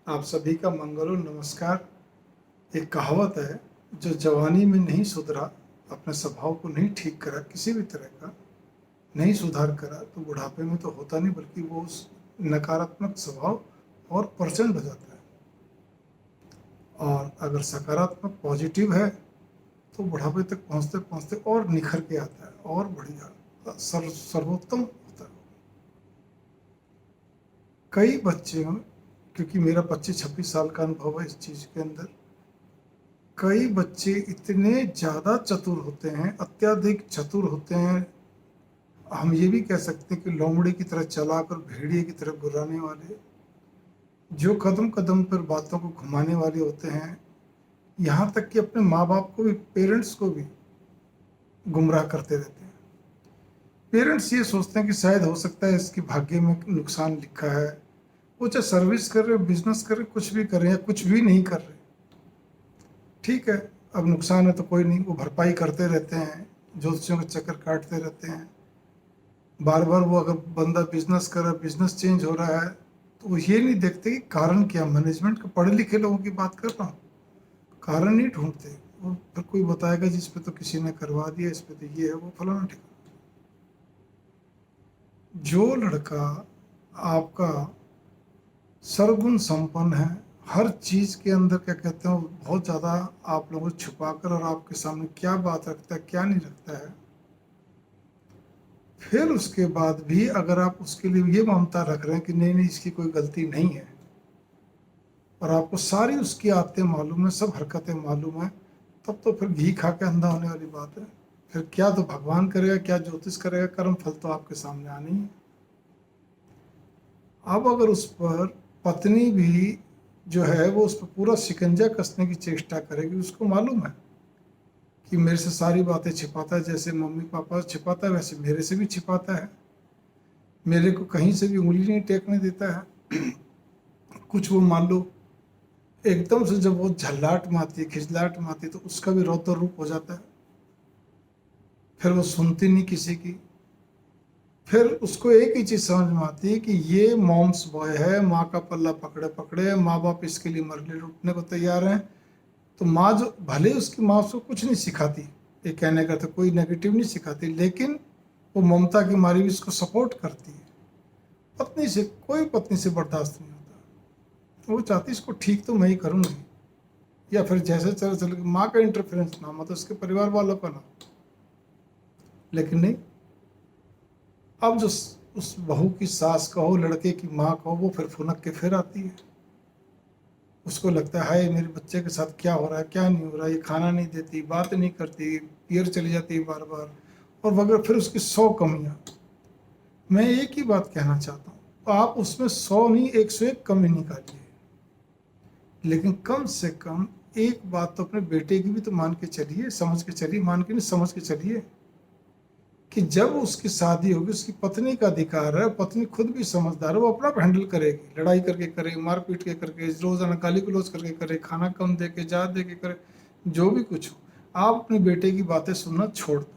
आप सभी का मंगल हो। नमस्कार। एक कहावत है, जो जवानी में नहीं सुधरा, अपने स्वभाव को नहीं ठीक करा, किसी भी तरह का नहीं सुधार करा, तो बुढ़ापे में तो होता नहीं, बल्कि वो उस नकारात्मक स्वभाव और प्रचंड हो जाता है। और अगर सकारात्मक पॉजिटिव है तो बुढ़ापे तक पहुंचते पहुंचते और निखर के आता है और बढ़िया सर्वोत्तम होता है। कई बच्चे, क्योंकि मेरा 25-26 साल का अनुभव है इस चीज़ के अंदर, कई बच्चे इतने ज़्यादा चतुर होते हैं, अत्यधिक चतुर होते हैं। हम ये भी कह सकते हैं कि लोमड़ी की तरह चलाकर भेड़िए की तरह गुर्राने वाले, जो कदम कदम पर बातों को घुमाने वाले होते हैं। यहाँ तक कि अपने माँ बाप को भी, पेरेंट्स को भी गुमराह करते रहते हैं। पेरेंट्स ये सोचते हैं कि शायद हो सकता है इसके भाग्य में नुकसान लिखा है, वो चाहे सर्विस कर रहे, बिजनेस कर रहे, कुछ भी कर रहे हैं या कुछ भी नहीं कर रहे, ठीक है, अब नुकसान है तो कोई नहीं, वो भरपाई करते रहते हैं, ज्योतिषियों के चक्कर काटते रहते हैं। बार बार वो अगर बंदा बिजनेस कर रहा है, बिजनेस चेंज हो रहा है, तो वो ये नहीं देखते कि कारण क्या। मैनेजमेंट के पढ़े लिखे लोगों की बात कर रहा हूँ, कारण नहीं ढूंढते। वो फिर कोई बताएगा जिस पे तो किसी ने करवा दिया, इस पे तो ये है, वो फलाना ठीक। जो लड़का आपका सर्वगुण संपन्न है, हर चीज के अंदर क्या कहते हैं, वो बहुत ज्यादा आप लोगों को छुपाकर और आपके सामने क्या बात रखता है क्या नहीं रखता है, फिर उसके बाद भी अगर आप उसके लिए ये ममता रख रहे हैं कि नहीं नहीं इसकी कोई गलती नहीं है, और आपको सारी उसकी आदतें मालूम है, सब हरकतें मालूम है, तब तो फिर घी खा के अंधा होने वाली बात है। फिर क्या तो भगवान करेगा, क्या ज्योतिष करेगा, कर्म फल तो आपके सामने आनी है। अब अगर उस पर पत्नी भी जो है वो उस पर पूरा शिकंजा कसने की चेष्टा करेगी, उसको मालूम है कि मेरे से सारी बातें छिपाता है, जैसे मम्मी पापा छिपाता है वैसे मेरे से भी छिपाता है, मेरे को कहीं से भी उंगली नहीं टेकने देता है। कुछ वो मान लो एकदम से जब वो झल्लाट मारती है, खिजलाहट मारती है, तो उसका भी रौद्र रूप हो जाता है। फिर वो सुनती नहीं किसी की। फिर उसको एक ही चीज समझ में आती है कि ये मॉम्स बॉय है, माँ का पल्ला पकड़े पकड़े, माँ बाप इसके लिए मरने लुटने को तैयार हैं। तो माँ जो भले उसकी माँ उसको कुछ नहीं सिखाती, ये कहने का तो कोई नेगेटिव नहीं सिखाती, लेकिन वो ममता की मारी भी उसको सपोर्ट करती है। पत्नी से, कोई पत्नी से बर्दाश्त नहीं होता, तो वो चाहती इसको ठीक तो मैं ही करूँगी, या फिर जैसे चल चल माँ का इंटरफेरेंस ना, मतलब उसके परिवार वालों का ना। लेकिन नहीं, अब जो उस बहू की सास कहो, लड़के की माँ कहो, वो फिर फुनक के फिर आती है। उसको लगता है हाय मेरे बच्चे के साथ क्या हो रहा है क्या नहीं हो रहा है, ये खाना नहीं देती, बात नहीं करती, पियर चली जाती है बार बार, और वगैरह। फिर उसकी 100 कमियां। मैं एक ही बात कहना चाहता हूँ, आप उसमें 100 नहीं 101 कमी निकालिए, लेकिन कम से कम एक बात तो अपने बेटे की भी तो मान के चलिए, समझ के चलिए, मान के नहीं समझ के चलिए कि जब उसकी शादी होगी, उसकी पत्नी का अधिकार है, पत्नी खुद भी समझदार है, वो अपना हैंडल करेगी, लड़ाई करके करे, मारपीट के करके, रोजाना गाली गलौज करके करे, खाना कम दे के, जा दे के करे, जो भी कुछ हो। आप अपने बेटे की बातें सुनना छोड़ दो,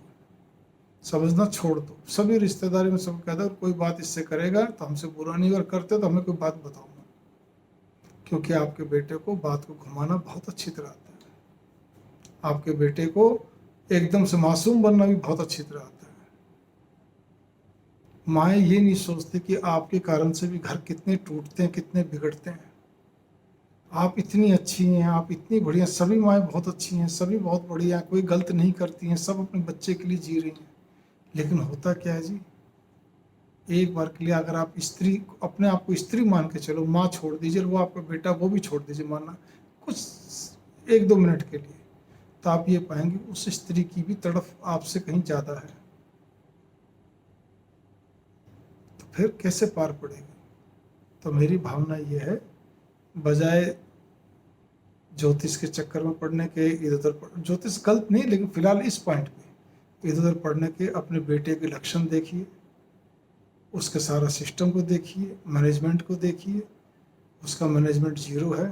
समझना छोड़ दो। सभी रिश्तेदारी में सब कहते हैं, कोई बात इससे करेगा तो हमसे बुरा नहीं, अगर करते तो हमें कोई बात बताऊंगा, क्योंकि आपके बेटे को बात को घुमाना बहुत अच्छी तरह आता है, आपके बेटे को एकदम से मासूम बनना भी बहुत अच्छी तरह आता है। माएँ ये नहीं सोचती कि आपके कारण से भी घर कितने टूटते हैं, कितने बिगड़ते हैं। आप इतनी अच्छी हैं, आप इतनी बढ़िया, सभी माएँ बहुत अच्छी हैं, सभी बहुत बढ़िया हैं, कोई गलत नहीं करती हैं, सब अपने बच्चे के लिए जी रही हैं। लेकिन होता क्या है जी, एक बार के लिए अगर आप स्त्री, अपने आप को स्त्री मान के चलो, माँ छोड़ दीजिए, वो आपका बेटा वो भी छोड़ दीजिए मानना, कुछ 1-2 मिनट के लिए, तो आप ये पाएंगे उस स्त्री की भी तड़फ आपसे कहीं ज़्यादा है। तो फिर कैसे पार पड़ेगी। तो मेरी भावना ये है, बजाय ज्योतिष के चक्कर में पढ़ने के, इधर उधर, ज्योतिष गलत नहीं, लेकिन फिलहाल इस पॉइंट पे इधर उधर पढ़ने के, अपने बेटे के लक्षण देखिए, उसके सारा सिस्टम को देखिए, मैनेजमेंट को देखिए। उसका मैनेजमेंट जीरो है,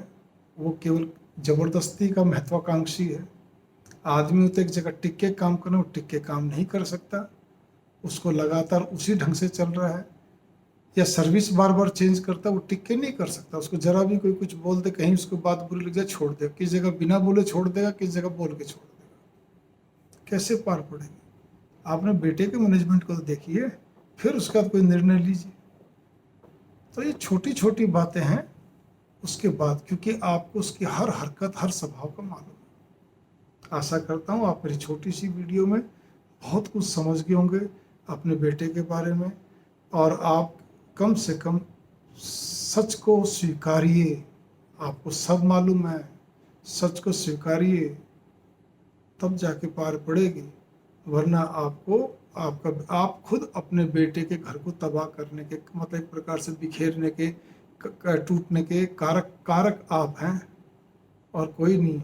वो केवल जबरदस्ती का महत्वाकांक्षी है। आदमी तो एक जगह टिक के काम करना, वो टिक के काम नहीं कर सकता, उसको लगातार उसी ढंग से चल रहा है। या सर्विस बार बार चेंज करता है, वो टिक के नहीं कर सकता। उसको जरा भी कोई कुछ बोल दे, कहीं उसको बात बुरी लग जाए, छोड़ देगा। किस जगह बिना बोले छोड़ देगा, किस जगह बोल के छोड़ देगा। कैसे पार पड़ेगी? आपने बेटे के मैनेजमेंट को तो देखिए, फिर उसके बाद कोई निर्णय लीजिए। तो ये छोटी छोटी बातें हैं उसके बाद, क्योंकि आपको उसकी हर हरकत, हर स्वभाव का मालूम है। आशा करता हूँ आप मेरी छोटी सी वीडियो में बहुत कुछ समझ गए होंगे अपने बेटे के बारे में, और आप कम से कम सच को स्वीकारिए। आपको सब मालूम है, सच को स्वीकारिए, तब जाके पार पड़ेगी। वरना आप खुद अपने बेटे के घर को तबाह करने के, मतलब एक प्रकार से बिखेरने के, टूटने के कारक आप हैं, और कोई नहीं।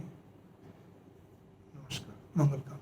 नमस्कार, मंगल कामना।